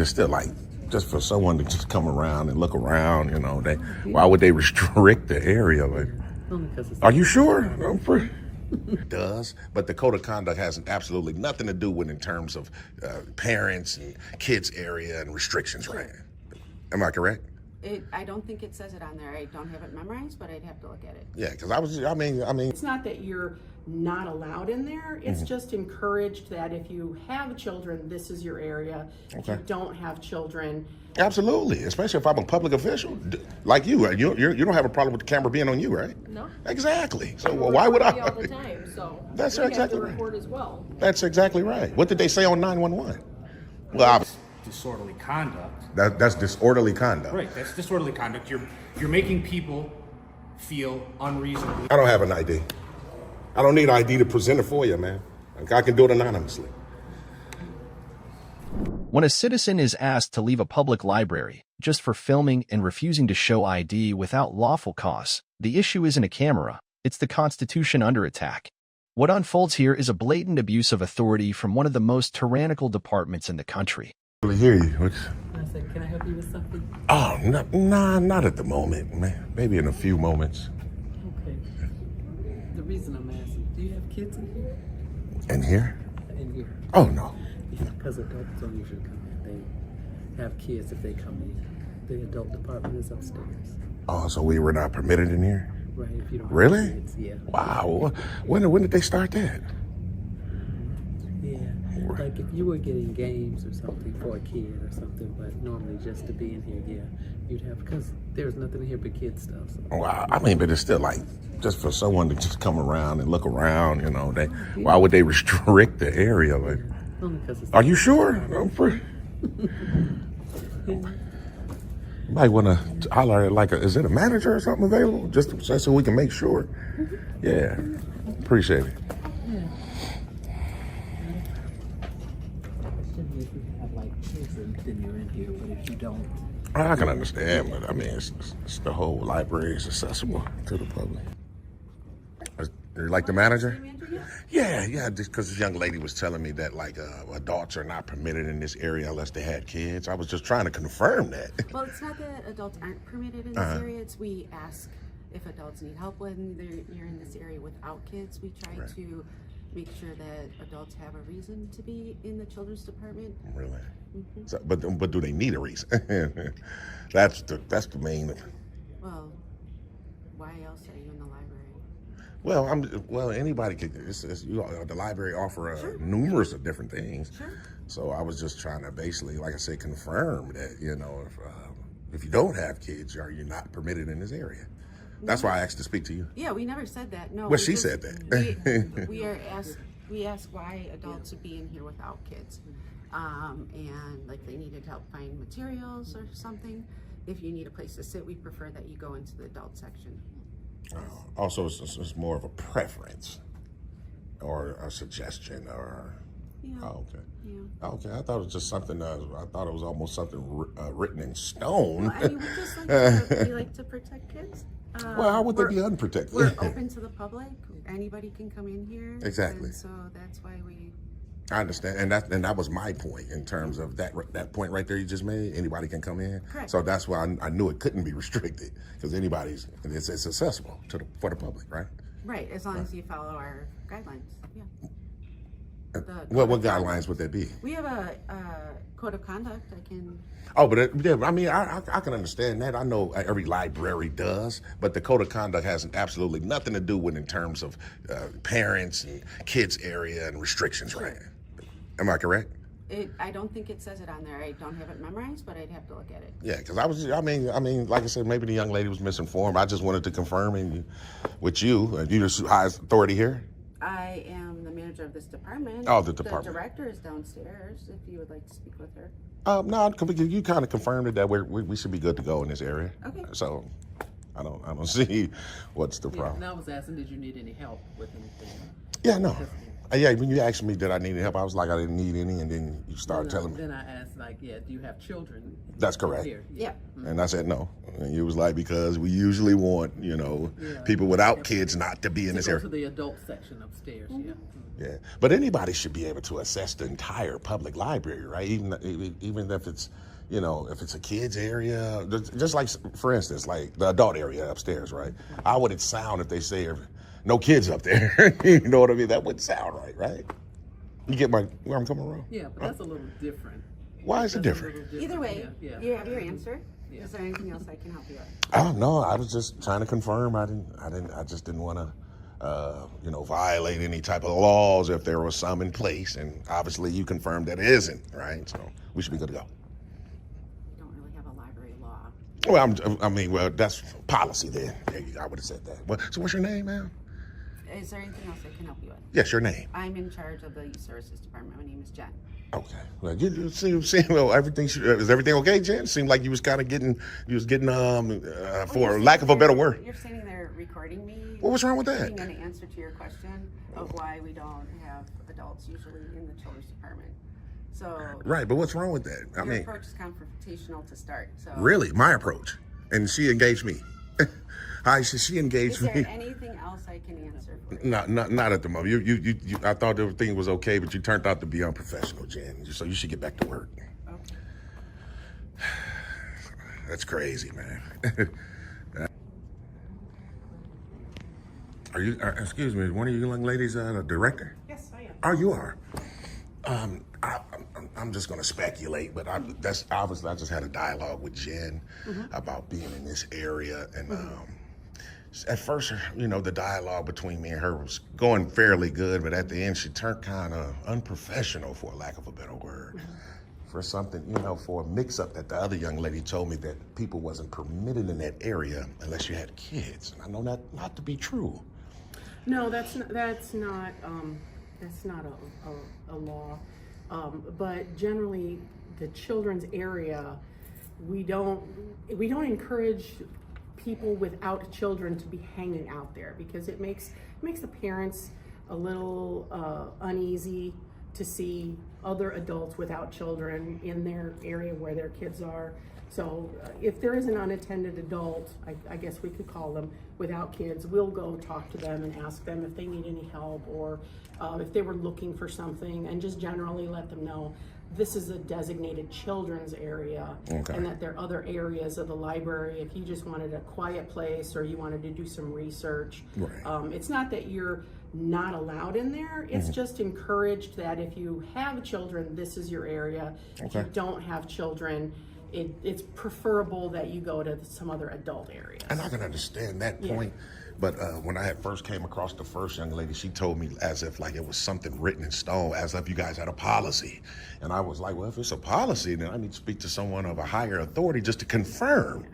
it's still like, just for someone to just come around and look around, you know, why would they restrict the area? Like, are you sure? I'm pretty. It does, but the code of conduct has absolutely nothing to do with in terms of parents and kids area and restrictions, right? Am I correct? I don't think it says it on there. I don't have it memorized, but I'd have to look at it. Yeah, because I mean. It's not that you're not allowed in there. It's just encouraged that if you have children, this is your area. If you don't have children. Absolutely, especially if I'm a public official, like you. You don't have a problem with the camera being on you, right? No. Exactly. So why would I? All the time, so That's we exactly have to right. report as well. That's exactly right. What did they say on 911? Well, Disorderly conduct. that's disorderly conduct. Right, that's disorderly conduct. You're making people feel unreasonably. I don't have an ID. I don't need an ID to present it for you, man. I can do it anonymously. When a citizen is asked to leave a public library just for filming and refusing to show ID without lawful cause, the issue isn't a camera, it's the Constitution under attack. What unfolds here is a blatant abuse of authority from one of the most tyrannical departments in the country. I really hear you. I said, can I help you with something? Oh, not at the moment, man. Maybe in a few moments. Okay. The reason I'm asking, do you have kids in here? In here? In here. Oh, no. Because adults don't usually come in. They have kids if they come in. The adult department is upstairs. Oh, so we were not permitted in here? Right, if you don't have Really? kids, yeah. Wow. When did they start that? Yeah. Like if you were getting games or something for a kid or something, but normally just to be in here, yeah, you'd have, because there's nothing in here but kid stuff. So. Wow. I mean, but it's still like, just for someone to just come around and look around, you know, why would they restrict the area? Like, Only because it's are you sure? I'm pretty. You might want to holler at is it a manager or something available? Just so we can make sure. Yeah. Appreciate it. If you have like kids, then you're in here, but if you don't. I can understand, but I mean, it's the whole library is accessible to the public. You like the manager? Yeah, just because this young lady was telling me that adults are not permitted in this area unless they had kids. I was just trying to confirm that. Well, it's not that adults aren't permitted in this area. It's we ask if adults need help when you're in this area without kids. We try to make sure that adults have a reason to be in the children's department. Really? So, but do they need a reason? That's the main. Well, why else are you in the library? Well, anybody could. The library offer numerous of different things. Sure. So I was just trying to basically, like I said, confirm that if you don't have kids, are you not permitted in this area? That's why I asked to speak to you. Yeah, we never said that. No. Well, she said that. We asked why adults would be in here without kids, and like they needed help find materials or something. If you need a place to sit, we prefer that you go into the adult section. Also, it's more of a preference or a suggestion or. Yeah. Oh, okay. Yeah. Okay, I thought it was just something. I thought it was almost something written in stone. Well, I mean, we like to protect kids. Well, how would they be unprotected? We're open to the public. Anybody can come in here. Exactly. And so that's why we. I understand, and that was my point in terms of that point right there you just made. Anybody can come in. Correct. So that's why I knew it couldn't be restricted because it's accessible for the public, right? Right, as long as you follow our guidelines. Yeah. What guidelines would that be? We have a code of conduct. I can. Oh, but I mean, I can understand that. I know every library does, but the code of conduct has absolutely nothing to do with in terms of parents and kids area and restrictions, right? Am I correct? I don't think it says it on there. I don't have it memorized, but I'd have to look at it. Yeah, because I mean, like I said, maybe the young lady was misinformed. I just wanted to confirm with you. You're the highest authority here. I am the manager of this department. Oh, the department. The director is downstairs. If you would like to speak with her. No, you kind of confirmed it that we should be good to go in this area. Okay. So, I don't see what's the problem. And I was asking, did you need any help with anything? Yeah, no. Yeah, when you asked me did I need help, I was like I didn't need any, and then you started telling me. Then I asked, like, yeah, do you have children? That's correct. Here? Yeah. And I said no. And you was like, because we usually want, people without kids not to be in this Go area. to the adult section upstairs. Yeah. Yeah, but anybody should be able to assess the entire public library, right? Even if it's, if it's a kids area, just like, for instance, like the adult area upstairs, right? How would it sound if they say no kids up there? You know what I mean? That wouldn't sound right? You get where I'm coming from? Yeah, but that's a little different. Why is it That's a different? little different. Either way, Yeah. you have your answer. Yeah. Is there anything else I can help you with? Oh no, I was just trying to confirm. I just didn't want to, violate any type of laws if there was some in place, and obviously you confirmed that it isn't, right? So we should be good to go. We don't really have a library law. Well, that's policy then. There you go. I would have said that. So what's your name, ma'am? Is there anything else I can help you with? Yes, your name. I'm in charge of the youth services department. My name is Jen. Okay. Well, you seem well. Is everything okay, Jen? Seemed like you was kind of getting, for lack of a better word. You're sitting there recording me. What's wrong with that? Giving an answer to your question of why we don't have adults usually in the children's department. So Right, but what's wrong with that? your approach is confrontational to start. So Really, my approach, and she engaged me. She engaged is there me. anything else I can answer for you? Not at the moment. You I thought everything was okay, but you turned out to be unprofessional, Jen. So you should get back to work. Okay. That's crazy, man. Excuse me, one of you young ladies a director? Yes, I am. Oh, you are. I'm just gonna speculate, but that's obviously I just had a dialogue with Jen about being in this area, and at first, the dialogue between me and her was going fairly good, but at the end, she turned kind of unprofessional, for lack of a better word. For something, for a mix-up that the other young lady told me that people wasn't permitted in that area unless you had kids, and I know that not to be true. No, that's not a law. But generally, the children's area, we don't encourage people without children to be hanging out there, because it makes the parents a little uneasy to see other adults without children in their area where their kids are. So if there is an unattended adult, I guess we could call them, without kids, we'll go talk to them and ask them if they need any help, or if they were looking for something, and just generally let them know this is a designated children's area, Okay. and that there are other areas of the library if you just wanted a quiet place or you wanted to do some research. Right. It's not that you're not allowed in there, it's just encouraged that if you have children, this is your area. If you Okay. don't have children, it's preferable that you go to some other adult area. And I can understand that point, but when I had first came across the first young lady, she told me as if like it was something written in stone, as if you guys had a policy. And I was like, well, if it's a policy, then I need to speak to someone of a higher authority just to confirm.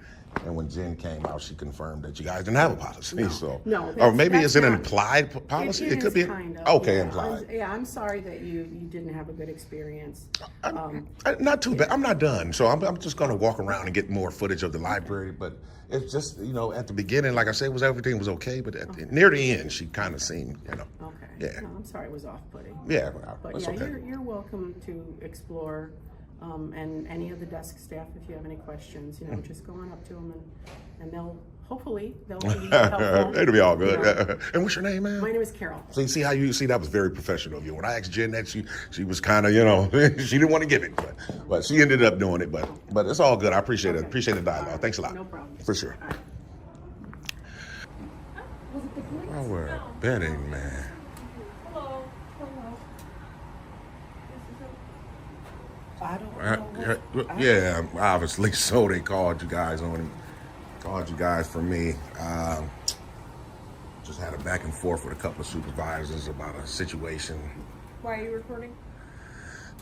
And when Jen came out, she confirmed that you guys didn't have a policy. No, or maybe that's it's an not- implied policy. It could is be kind of, okay, yeah. implied. I'm sorry that you didn't have a good experience. Not too bad. I'm not done, so I'm just going to walk around and get more footage of the library. But it's just, at the beginning, like I said, everything was okay. But near the end, she kind of seemed, Okay. Yeah. No, I'm sorry it was off-putting. Yeah, But that's yeah, okay. you're welcome to explore, and any of the desk staff, if you have any questions, just go on up to them, and they'll be helpful. It'll be all good. And what's your name, man? My name is Carol. So you see that was very professional of you. When I asked Jen that, she was kind of, she didn't want to give it, but she ended up doing it. But it's all good. I appreciate it. Appreciate the dialogue. Thanks a lot. No problem. For sure. All right. Oh, we're betting, man. I don't know what. Yeah, obviously. So they called you guys for me. Just had a back and forth with a couple of supervisors about a situation. Why are you recording?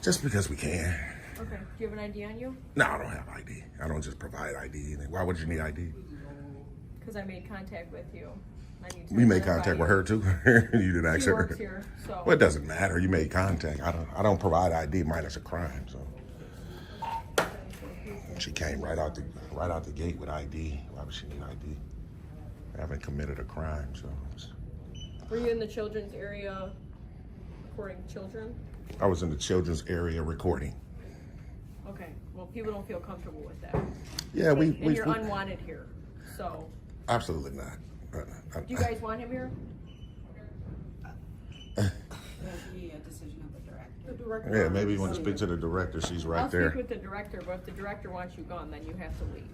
Just because we can. Okay. Do you have an ID on you? No, I don't have ID. I don't just provide ID. Why would you need ID? Because I made contact with you. I need to You made identify contact you. with her too. You didn't ask She her. works here, so. Well, it doesn't matter. You made contact. I don't provide ID minus a crime. So she came right out the gate with ID. Why would she need ID? I haven't committed a crime, so. Were you in the children's area recording children? I was in the children's area recording. Okay, well, people don't feel comfortable with that. Yeah, And you're unwanted here, so. Absolutely not. Do you guys want him here? That'd be a decision of the director. The director. Yeah, maybe you want to speak to the director. She's right I'll there. speak with the director, but if the director wants you gone, then you have to leave.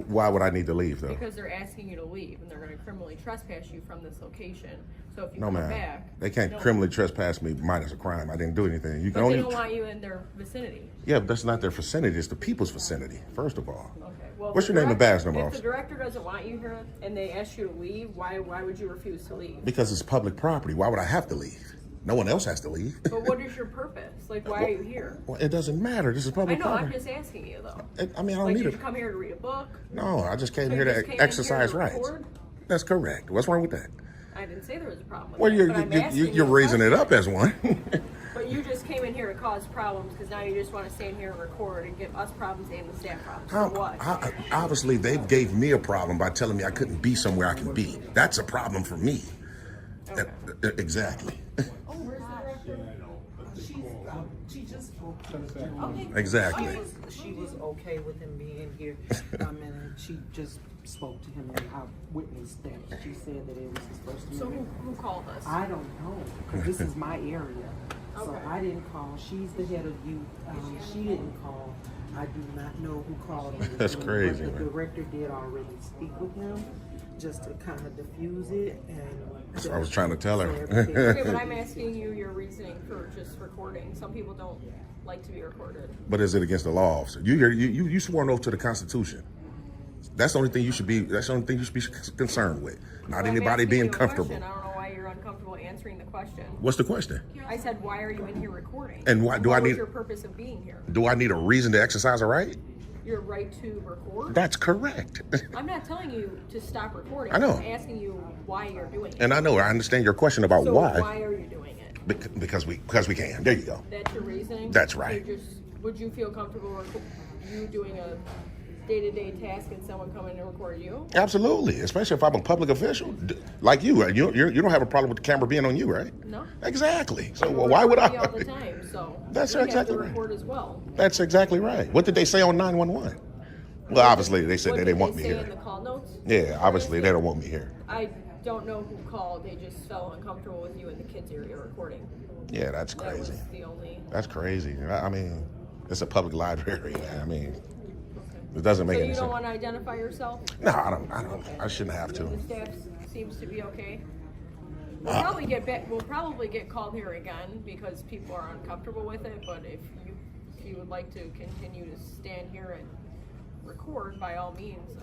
Why would I need to leave though? Because they're asking you to leave, and they're gonna criminally trespass you from this location. So if you No, come ma'am. back. They can't no- criminally trespass me minus a crime. I didn't do anything. You can But they only. don't want you in their vicinity. Yeah, but that's not their vicinity. It's the people's vicinity, first of all. Okay, well. if What's the your name and director- badge number, If officer? the director doesn't want you here and they ask you to leave, why would you refuse to leave? Because it's public property. Why would I have to leave? No one else has to leave. But what is your purpose? Like, why are you here? Well, it doesn't matter. This is I public know, I'm property. just asking you though. I mean, I don't Like, need did it. you come here to read a book? No, I just came So here you just to came in here exercise to rights. record? That's correct. What's wrong with that? I didn't say there was a problem with Well, that, but I'm asking you're you a raising it question. up as one. But you just came in here to cause problems because now you just want to stand here and record and give us problems and the staff problems. For what? Obviously, they gave me a problem by telling me I couldn't be somewhere I can be. That's a problem for me. Okay. Exactly. Oh, where's the director? She just spoke to Okay. Exactly. she was okay with him being here. And she just spoke to him, and I witnessed that. She said that it was his first So meeting. who called us? I don't know, because this is my area. So Okay. I didn't call. She's the head of youth. She didn't call. I do not know who called me. That's crazy, But the man. director did already speak with him, just to kind of diffuse it. And That's what I was trying to tell her. Okay, but I'm asking you your reasoning for just recording. Some people don't like to be recorded. But is it against the law, officer? You swore an oath to the Constitution. That's the only thing you should be. That's the only thing you should be concerned with. Not Well, I'm anybody asking being you a comfortable. question. I don't know why you're uncomfortable answering the question. What's the question? I said, why are you in here recording? And why do I What was need- your purpose of being here? Do I need a reason to exercise a right? Your right to record? That's correct. I'm not telling you to stop recording. I know. I'm asking you why you're doing it. And I know I understand your question about So why. why are you doing it? Because we can. There you go. That's your reasoning? That's right. Would you feel comfortable with you doing a day-to-day task and someone coming to record you? Absolutely, especially if I'm a public official like you. You don't have a problem with the camera being on you, right? No. Exactly. So People why would record I? me all the time, so That's we have exactly to right. record as well. That's exactly right. What did they say on 911? Well, obviously they said What they did didn't want me say here. in the call notes? Yeah, obviously they don't want me here. I don't know who called. They just felt uncomfortable with you in the kids area recording. Yeah, that's That was crazy. the only. That's crazy. I mean, it's a public library, man. I mean, it doesn't make So any you don't sense. want to identify yourself? No, I don't. I shouldn't have to. The staff seems to be okay. We'll probably get called here again because people are uncomfortable with it. But if you would like to continue to stand here and record, by all means,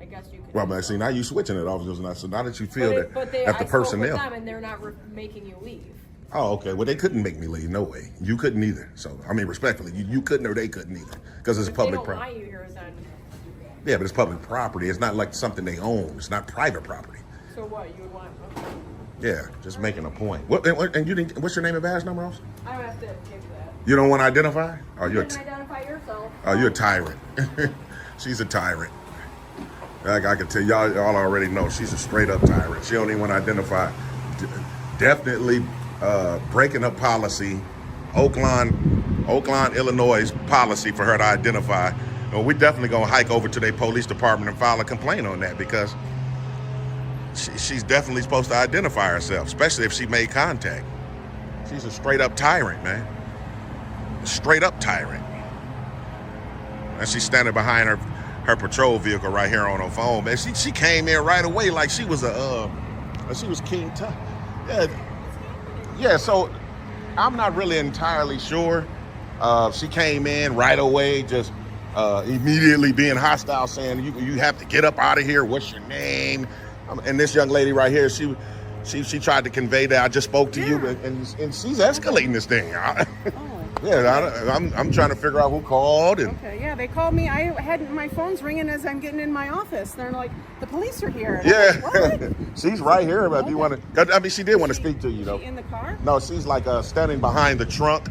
I guess you could. Well, do man, so. see, now you switching it, officers. So now that you feel that But the I spoke with personnel. them and they're not making you leave. Oh, okay. Well, they couldn't make me leave. No way. You couldn't either. So, I mean, respectfully, you couldn't or they couldn't either because it's If public they don't property. want you here, then. Yeah, but it's public property. It's not like something they own. It's not private property. So what you would want? Okay. Yeah, just making a point. And you didn't? What's your name and badge number, officer? I don't have to give that. You don't want to identify? Oh, You you're didn't identify yourself. you're a tyrant. She's a tyrant. I can tell y'all already know she's a straight up tyrant. She don't even want to identify. Definitely breaking up policy, Oakland, Illinois policy for her to identify. Well, we definitely gonna hike over to their police department and file a complaint on that because she's definitely supposed to identify herself, especially if she made contact. She's a straight up tyrant, man. Straight up tyrant. And she's standing behind her patrol vehicle right here on her phone, man. She came in right away like she was she was King Tut. Yeah. So I'm not really entirely sure. She came in right away, just immediately being hostile, saying you have to get up out of here. What's your name? And this young lady right here, she tried to convey that I just spoke to you, and she's escalating this thing. I'm trying to figure out who called and. Okay, yeah, they called me. I had my phone's ringing as I'm getting in my office. They're like, the police are here. And I'm like, Yeah, what? she's right here. But if you want to, I mean, she did want to speak to you though. She in the car? No, she's like standing behind the trunk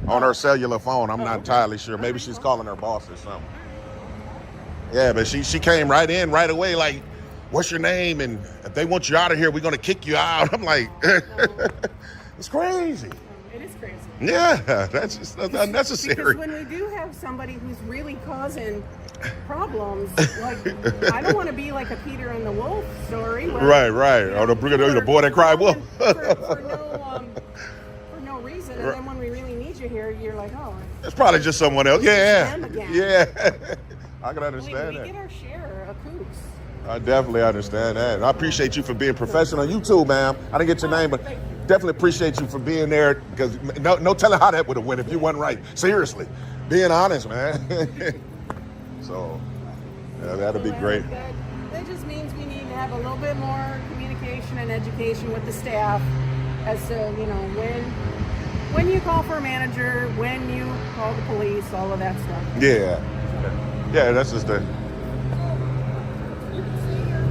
on her cellular phone. I'm not entirely sure. Maybe she's calling her boss or something. Yeah, but she came right in right away like, what's your name? And if they want you out of here, we're going to kick you out. I'm like, It's crazy. It is crazy. Yeah, that's just unnecessary. Because when we do have somebody who's really causing problems, like I don't want to be like a Peter and the Wolf story. Where, Right. you Or know, the boy that cried wolf. for no reason, and then when we really need you here, you're like, oh. It's probably just someone else. Yeah. Them again. Yeah. I can I understand mean, we that. get our share of coops. I definitely understand that. And I appreciate you for being professional. You too, ma'am. I didn't get your name, but definitely appreciate you for being there, because no telling how that would have went if you wasn't right. Seriously. Being honest, man. So, yeah, that'd be great. That just means we need to have a little bit more communication and education with the staff as to, you know, when you call for a manager, when you call the police, all of that stuff. Yeah. Yeah, that's just the... You can stay here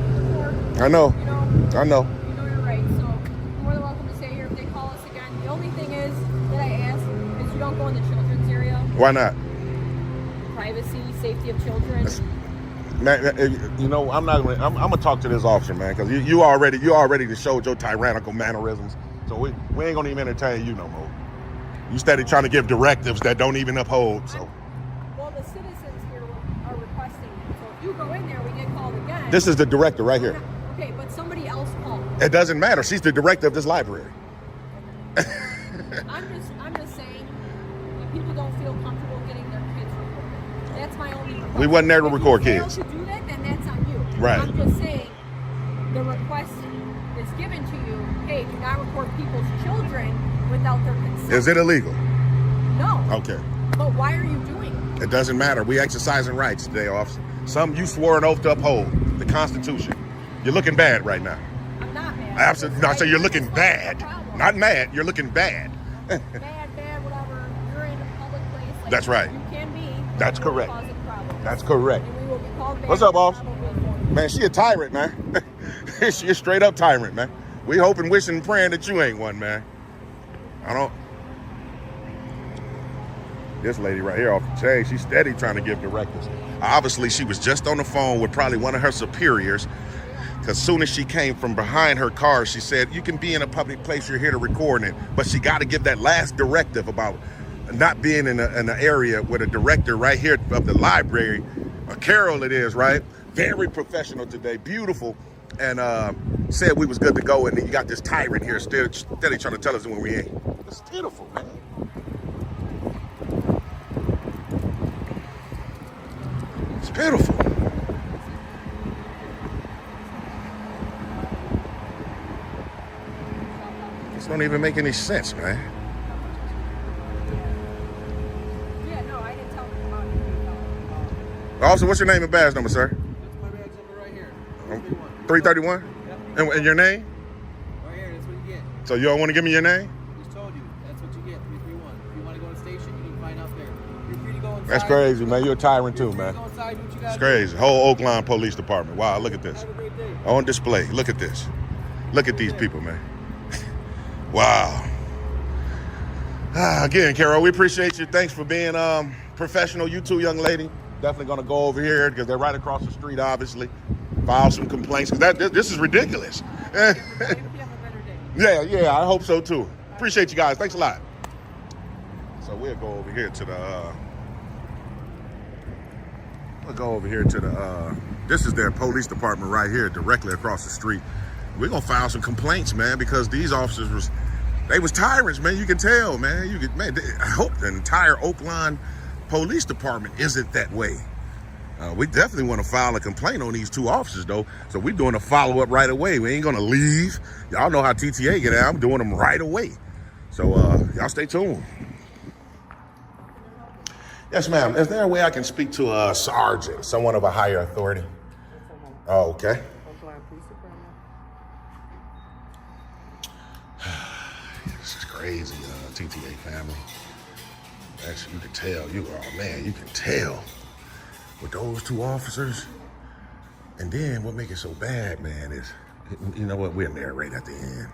before, I know. you know. I know. You know you're right, so you're more than welcome to stay here if they call us again. The only thing is that I ask is you don't go in the children's area. Why not? Privacy, safety of children. Man, you know, I'm gonna talk to this officer, man, because you already showed your tyrannical mannerisms. So we ain't gonna even entertain you no more. You steady trying to give directives that don't even uphold. So Well, the citizens here are requesting it. So if you go in there, we get called again. this is the director right here. Okay, but somebody else called. It doesn't matter. She's the director of this library. I'm just saying, if people don't feel comfortable getting their kids recorded, that's my only request. We wasn't there to record If you kids. fail to do that, then that's on you. Right. I'm just saying, the request is given to you. Hey, do not record people's children without their consent. Is it illegal? No. Okay. But why are you doing it? It doesn't matter. We exercising rights today, officer. Some you swore an oath to uphold the Constitution. You're looking bad right now. I'm not mad. Absolutely. No, so you're looking That's not bad. the problem. Not mad. You're looking bad. Bad, whatever. You're in a public place. Like That's right. You can be. That's you will correct. cause a problem. That's correct. And we will be called back What's up, and boss? probably more. Man, she a tyrant, man. She a straight up tyrant, man. We hoping, wishing, and praying that you ain't one, man. I don't. This lady right here off the chain, she's steady trying to give directives. Obviously, she was just on the phone with probably one of her superiors, because soon as she came from behind her car, she said, you can be in a public place, you're here to record it. But she got to give that last directive about not being in an area with a director right here of the library. Carol it is, right? Very professional today, beautiful. And said we was good to go, and then you got this tyrant here steady trying to tell us when we ain't. It's beautiful, man. It's beautiful. This don't even make any sense, man. Yeah, no, I didn't tell them to come out here. Officer, what's your name and badge number, sir? That's my badge number right here. 331? Yep. And your name? Right here, that's what you get. So you don't want to give me your name? Just told you, that's what you get, 331. If you want to go to the station, you can find out there. You're free to go inside. That's crazy, man. You're a tyrant too, You're free to man. go inside, do what you gotta It's do. crazy. Whole Oak Line Police Department. Wow, look at this. Have a great day. On display. Look at this. Look at these people, man. Wow. Again, Carol, we appreciate you. Thanks for being professional. You too, young lady. Definitely going to go over here because they're right across the street, obviously. File some complaints because this is ridiculous. I hope you have a better day. Yeah, I hope so too. Appreciate you guys. Thanks a lot. So we'll go over here to the this is their police department right here, directly across the street. We're gonna file some complaints, man, because these officers was tyrants, man. You can tell, man. I hope the entire Oakland Police Department isn't that way. We definitely want to file a complaint on these two officers, though. So we're doing a follow-up right away. We ain't gonna leave. Y'all know how TTA get out. I'm doing them right away. So y'all stay tuned. Yes, ma'am. Is there a way I can speak to a sergeant, someone of a higher authority? Oh, okay. This is crazy, TTA family. Actually, you can tell. You can tell with those two officers. And then what makes it so bad, man, is, you know what? We'll narrate at the end.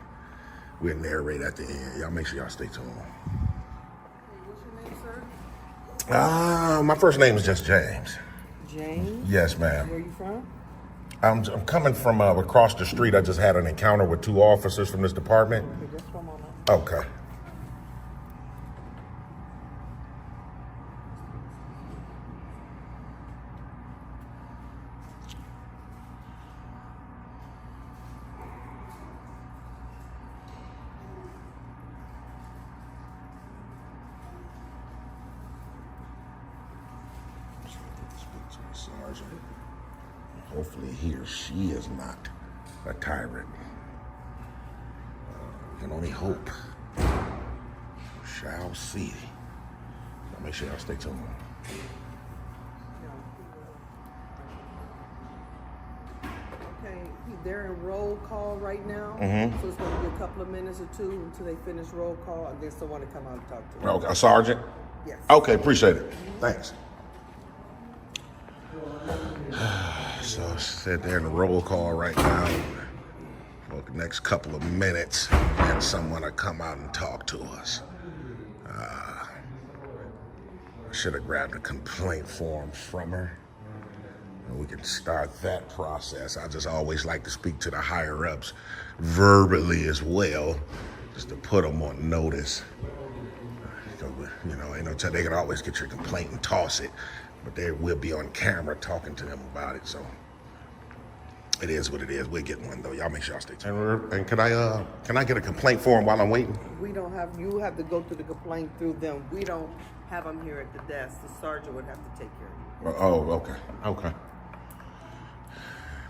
Y'all make sure y'all stay tuned. What's your name, sir? My first name is just James. James? Yes, ma'am. Where are you from? I'm coming from across the street. I just had an encounter with two officers from this department. Okay, just one moment. Okay. Sergeant. Hopefully he or she is not a tyrant. We can only hope. Shall see. Now make sure y'all stay tuned. Okay, they're in roll call right now, so it's gonna be a couple of minutes or two until they finish roll call, and then someone to come out and talk to them. Okay, Sergeant? Yes. Okay, appreciate it. Thanks. So sit there in the roll call right now for the next couple of minutes, and someone to come out and talk to us. I should have grabbed a complaint form from her. And we can start that process. I just always like to speak to the higher ups verbally as well, just to put them on notice. You know, ain't no tell they can always get your complaint and toss it, but they will be on camera talking to them about it. So it is what it is. We'll get one though. Y'all make sure y'all stay tuned. And can I get a complaint form while I'm waiting? We don't have, you have to go through the complaint through them. We don't have them here at the desk. The sergeant would have to take care of you. Oh, okay, okay.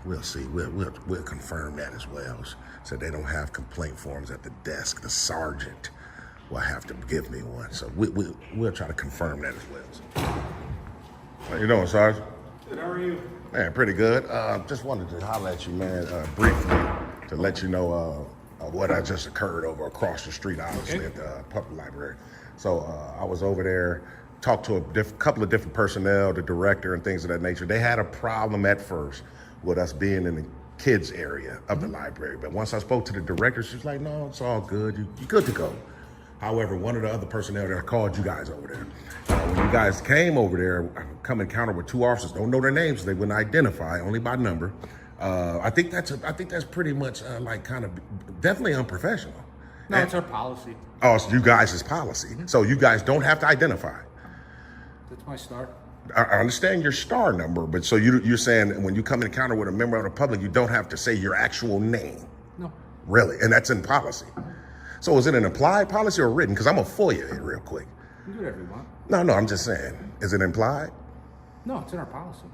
We'll see. We'll confirm that as well. So they don't have complaint forms at the desk. The sergeant will have to give me one. So we'll try to confirm that as well. So. How you doing, Sergeant? Good, how are you? Man, pretty good. Just wanted to holler at you, man, briefly to let you know what I just occurred over across the street, obviously, at the public library. So I was over there, talked to a couple of different personnel, the director and things of that nature. They had a problem at first with us being in the kids area of the library. But once I spoke to the director, she was like, no, it's all good. You're good to go. However, one of the other personnel there called you guys over there. When you guys came over there, I come encounter with two officers. Don't know their names. They wouldn't identify, only by number. I think that's pretty much like kind of definitely unprofessional. No, it's our policy. Oh, so you guys' policy. So you guys don't have to identify. That's my start. I understand your star number, but so you're saying when you come encounter with a member of the public, you don't have to say your actual name. No. Really? And that's in policy. So is it an applied policy or written? Because I'm going to FOIA it real quick. You can do whatever you want. No, I'm just saying. Is it implied? No, it's in our policy.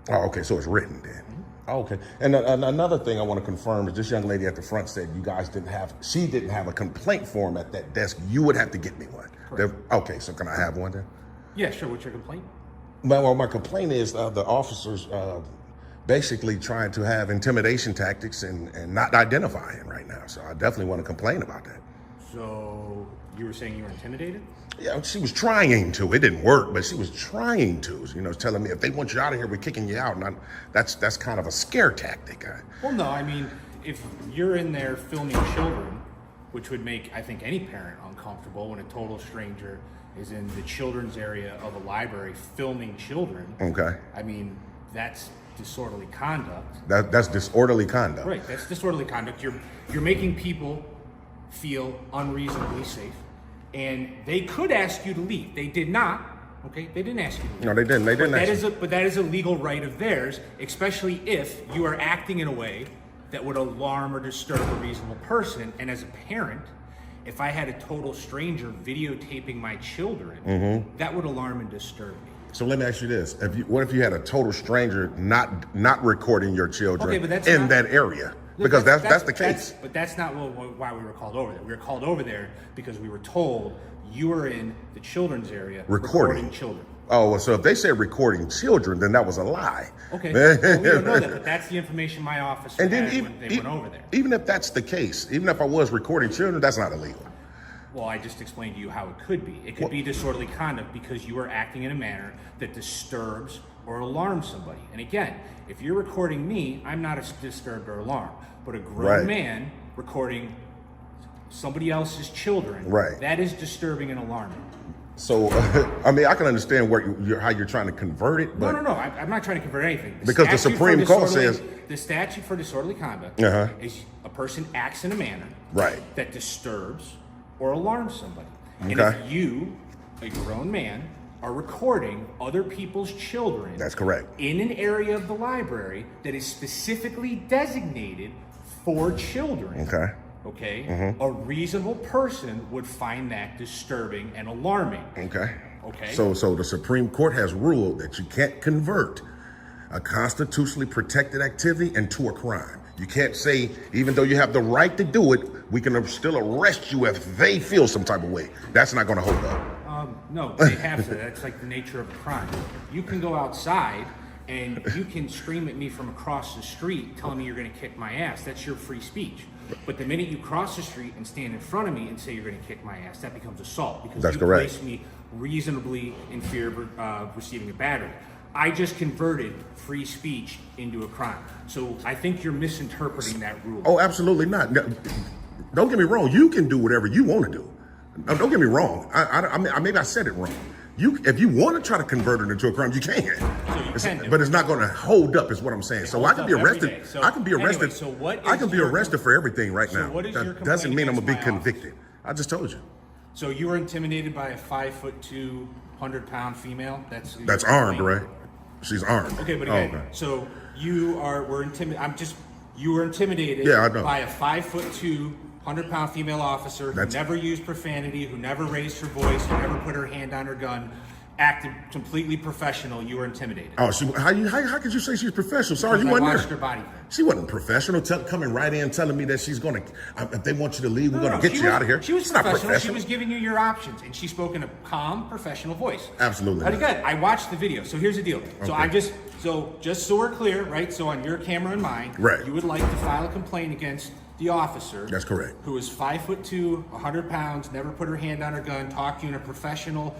Oh, okay, so it's written then. Oh, okay. And another thing I want to confirm is this young lady at the front said you guys didn't have a complaint form at that desk. You would have to get me one. Okay, so can I have one then? Yeah, sure. What's your complaint? Well, my complaint is the officers basically trying to have intimidation tactics and not identifying right now. So I definitely want to complain about that. So you were saying you were intimidated? Yeah, she was trying to. It didn't work, but she was trying to. You know, telling me if they want you out of here, we're kicking you out. And that's kind of a scare tactic. Well, no, I mean, if you're in there filming children, which would make, I think, any parent uncomfortable when a total stranger is in the children's area of a library filming children. Okay. I mean, that's disorderly conduct. That's disorderly conduct. Right, that's disorderly conduct. You're making people feel unreasonably safe, and they could ask you to leave. They did not. Okay, they didn't ask you to leave. No, they didn't. They didn't. But that is a legal right of theirs, especially if you are acting in a way that would alarm or disturb a reasonable person. And as a parent, if I had a total stranger videotaping my children, that would alarm and disturb me. So let me ask you this: what if you had a total stranger not recording your children in that area? Because that's the case. But that's not why we were called over there. We were called over there because we were told you were in the children's area recording children. Oh, well, so if they said recording children, then that was a lie. Okay, well, we don't know that, but that's the information my officer had when they went over there. Even if that's the case, even if I was recording children, that's not illegal. Well, I just explained to you how it could be. It could be disorderly conduct because you are acting in a manner that disturbs or alarms somebody. And again, if you're recording me, I'm not disturbed or alarmed. But a grown man recording somebody else's children, that is disturbing and alarming. So, I mean, I can understand how you're trying to convert it, but no. I'm not trying to convert anything. Because the Supreme Court says the statute for disorderly conduct is a person acts in a manner that disturbs or alarms somebody. And if you, a grown man, are recording other people's children, that's correct, in an area of the library that is specifically designated for children. Okay. A reasonable person would find that disturbing and alarming. Okay. So the Supreme Court has ruled that you can't convert a constitutionally protected activity into a crime. You can't say, even though you have the right to do it, we can still arrest you if they feel some type of way. That's not going to hold up. No, they have to. That's like the nature of a crime. You can go outside and you can scream at me from across the street telling me you're going to kick my ass. That's your free speech. But the minute you cross the street and stand in front of me and say you're going to kick my ass, that becomes assault because That's you correct. place me reasonably in fear of receiving a battery. I just converted free speech into a crime. So I think you're misinterpreting that rule. Oh, absolutely not. No, don't get me wrong. You can do whatever you want to do. No, don't get me wrong. Maybe I said it wrong. If you want to try to convert it into a crime, you can. But it's not going to hold up, is what I'm saying. So I can be arrested. I can be arrested. I can be arrested for everything right now. That doesn't mean I'm gonna be convicted. I just told you. So you were intimidated by a 5'2", 100-pound female? That's armed, right? She's armed. Okay, but again, so you were intimidated. You were intimidated Yeah, I know. by a 5'2", 100-pound female officer who never used profanity, who never raised her voice, who never put her hand on her gun, acted completely professional. You were intimidated. Oh, how could you say she's professional? Sorry, you I wasn't watched there. her body. She wasn't professional. Coming right in, telling me that she's gonna. If they want you to leave, we're gonna get you out of here. She was It's not professional. She professional. was giving you your options, and she spoke in a calm, professional voice. Absolutely. But not. again, I watched the video. So here's the deal. So Okay. just so we're clear, right? So on your camera and mine, Right. you would like to file a complaint against the officer. That's correct. Who is 5'2", 100 pounds, never put her hand on her gun, talked to you in a professional.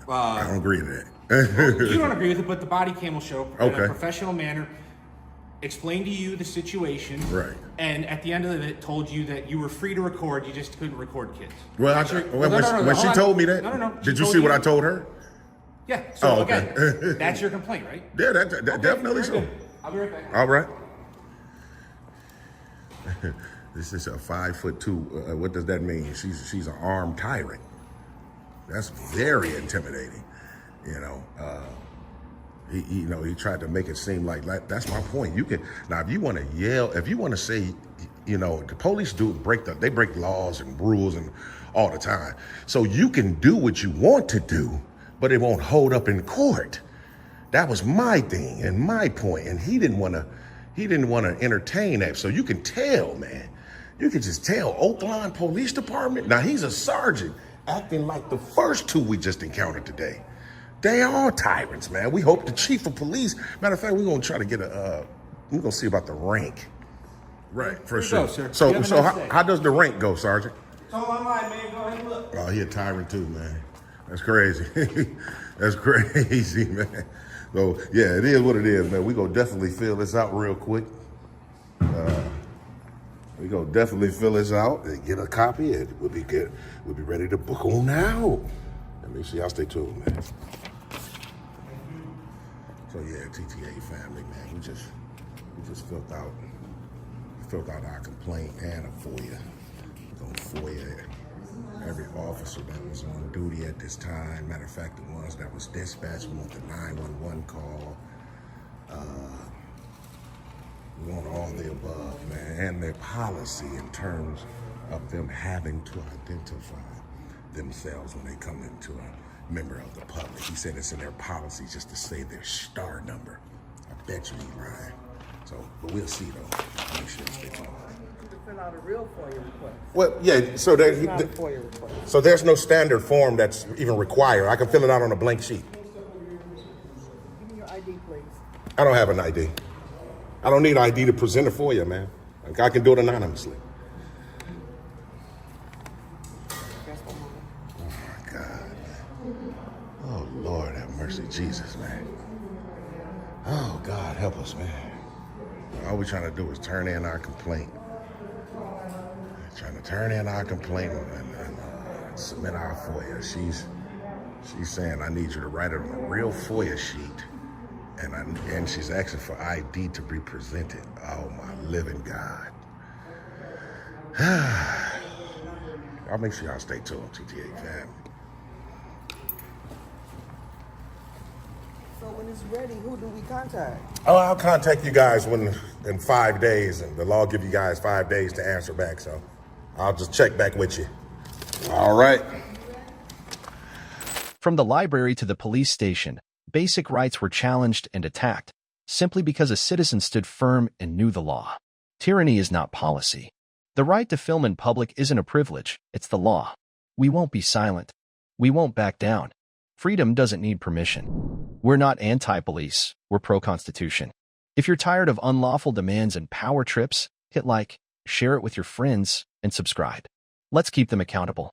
I don't agree to that. You don't agree with it, but the body cam will show in Okay. a professional manner. Explained to you the situation, Right. And at the end of it, told you that you were free to record, you just couldn't record kids. Well, when she told me that, no. did you see what I told her? Yeah. So Oh, okay. again, that's your complaint, right? Yeah, that definitely so. Very good. I'll be right back. All right. This is a 5'2". What does that mean? She's an armed tyrant. That's very intimidating. He tried to make it seem like that's my point. You can now if you want to yell, if you want to say, the police they break laws and rules and all the time. So you can do what you want to do, but it won't hold up in court. That was my thing and my point, and he didn't want to entertain that. So you can tell, man. You can just tell. Oakland Police Department. Now he's a sergeant, acting like the first two we just encountered today. They are tyrants, man. We hope the chief of police. Matter of fact, we're gonna try to get we're gonna see about the rank. Right, for sure. Go, sir. So You have a nice day. how does the rank go, Sergeant? It's all online, man. Go ahead and look. Oh, he a tyrant too, man. That's crazy. That's crazy, man. So yeah, it is what it is, man. We gonna definitely fill this out real quick. We gonna definitely fill this out and get a copy. And we'll be good. We'll be ready to book on now. Let me see. Y'all stay tuned, man. So yeah, TTA family, man. We just filled out our complaint and a FOIA. We're gonna FOIA every officer that was on duty at this time. Matter of fact, the ones that was dispatched, we want the 911 call. We want all the above, man, and their policy in terms of them having to identify themselves when they come into a member of the public. He said it's in their policy just to say their star number. I bet you he's lying. So, but we'll see though. Make sure it's You can fill out a real FOIA request. Well, yeah. So there, It's not a FOIA request. so there's no standard form that's even required. I can fill it out on a blank sheet. Give me your ID, please. I don't have an ID. I don't need ID to present it for you, man. Like, I can do it anonymously. That's what mine. Oh my God, man. Oh Lord, have mercy, Jesus, man. Oh God, help us, man. All we're trying to do is turn in our complaint. Trying to turn in our complaint and submit our FOIA. She's saying I need you to write it on a real FOIA sheet, and she's asking for ID to be presented. Oh my living God. I'll make sure y'all stay tuned, TTA family. So when it's ready, who do we contact? Oh, I'll contact you guys in 5 days, and the law give you guys 5 days to answer back. So I'll just check back with you. All right. From the library to the police station, basic rights were challenged and attacked. simply because a citizen stood firm and knew the law. Tyranny is not policy. The right to film in public isn't a privilege, it's the law. We won't be silent. We won't back down. Freedom doesn't need permission. We're not anti-police, we're pro-Constitution. If you're tired of unlawful demands and power trips, hit like, share it with your friends, and subscribe. Let's keep them accountable.